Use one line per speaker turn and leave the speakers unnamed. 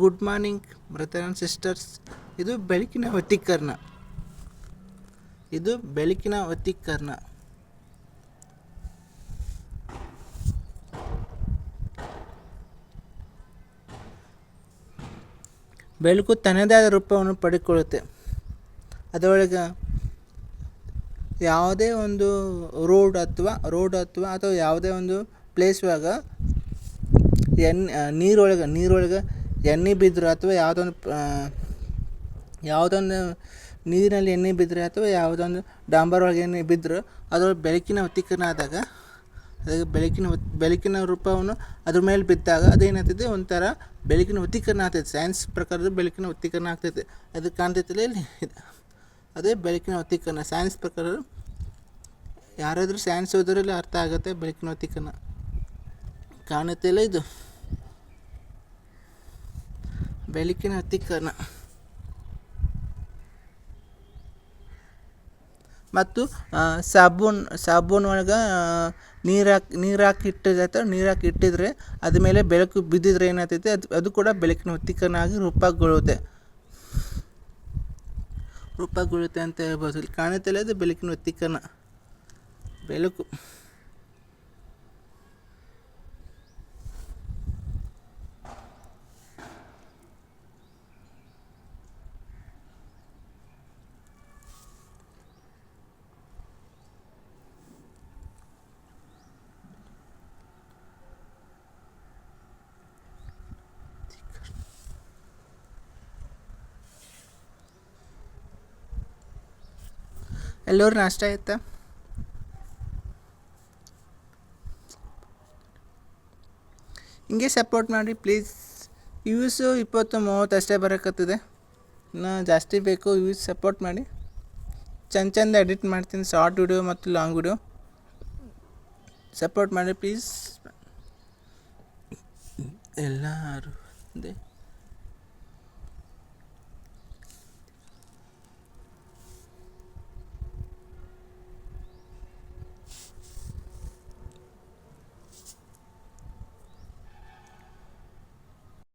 Good morning brother and sisters. ಇದು ಬೆಳಕಿನ ವತ್ತೀಕರಣ. ಬೆಳಕು ತನ್ನದೇ ಆದ ರೂಪವನ್ನು ಪಡೆದುಕೊಳ್ಳುತ್ತೆ. ಅದರೊಳಗೆ ಯಾವುದೇ ಒಂದು ರೋಡ್ ಅಥವಾ ಯಾವುದೇ ಒಂದು ಪ್ಲೇಸ್ ಒಳಗೆ ನೀರೊಳಗೆ ಎಣ್ಣೆ ಬಿದ್ದರೂ ಅಥವಾ ಯಾವುದೊಂದು ನೀರಿನಲ್ಲಿ ಎಣ್ಣೆ ಬಿದ್ದರೆ ಅಥವಾ ಯಾವುದೊಂದು ಡಾಂಬರ್ ಒಳಗೆ ಎಣ್ಣೆ ಬಿದ್ದರೂ ಅದರೊಳಗೆ ಬೆಳಕಿನ ವತ್ತೀಕರಣ ಆದಾಗ ಅದಕ್ಕೆ ಬೆಳಕಿನ ರೂಪವನ್ನು ಅದ್ರ ಮೇಲೆ ಬಿದ್ದಾಗ ಅದೇನಾಗ್ತೈತೆ, ಒಂಥರ ಬೆಳಕಿನ ವತ್ತೀಕರಣ ಆಗ್ತೈತೆ. ಸೈನ್ಸ್ ಪ್ರಕಾರದ ಬೆಳಕಿನ ವತ್ತೀಕರಣ ಆಗ್ತೈತೆ. ಅದು ಕಾಣ್ತೈತಿಲ್ಲ ಇಲ್ಲಿ, ಅದೇ ಬೆಳಕಿನ ವತ್ತೀಕರಣ. ಸೈನ್ಸ್ ಪ್ರಕಾರ ಯಾರಾದರೂ ಸೈನ್ಸ್ ಓದೋರಲ್ಲಿ ಅರ್ಥ ಆಗುತ್ತೆ ಬೆಳಕಿನ ವತ್ತೀಕರಣ. ಕಾಣುತ್ತಿಲ್ಲ, ಇದು ಬೆಳಕಿನ ವತ್ತೀಕರಣ. ಮತ್ತು ಸಾಬೂನು ಒಳಗೆ ನೀರು ಹಾಕಿ ಇಟ್ಟಿದ್ರೆ ಅದ ಮೇಲೆ ಬೆಳಕು ಬಿದ್ದಿದ್ರೆ ಏನಾಗ್ತೈತೆ, ಅದು ಕೂಡ ಬೆಳಕಿನ ವತ್ತೀಕರಣ ಆಗಿ ರೂಪುಗೊಳ್ಳುತ್ತೆ ಅಂತ ಹೇಳ್ಬೋದು. ಇಲ್ಲಿ ಕಾಣುತ್ತಿಲ್ಲ, ಅದು ಬೆಳಕಿನ ವತ್ತೀಕರಣ. ಬೆಳಕು ಎಲ್ಲರೂ ನಾಷ್ಟ ಆಯ್ತಾ? ಹಿಂಗೆ ಸಪೋರ್ಟ್ ಮಾಡಿ ಪ್ಲೀಸ್. ವ್ಯೂಸು 20-30 ಅಷ್ಟೇ ಬರೋಕತ್ತದೆ, ಇನ್ನು ಜಾಸ್ತಿ ಬೇಕು. ವ್ಯೂಸ್ ಸಪೋರ್ಟ್ ಮಾಡಿ. ಚಂದ ಎಡಿಟ್ ಮಾಡ್ತೀನಿ, ಶಾರ್ಟ್ ವಿಡಿಯೋ ಮತ್ತು ಲಾಂಗ್ ವಿಡಿಯೋ. ಸಪೋರ್ಟ್ ಮಾಡಿ ಪ್ಲೀಸ್ ಎಲ್ಲರೂ.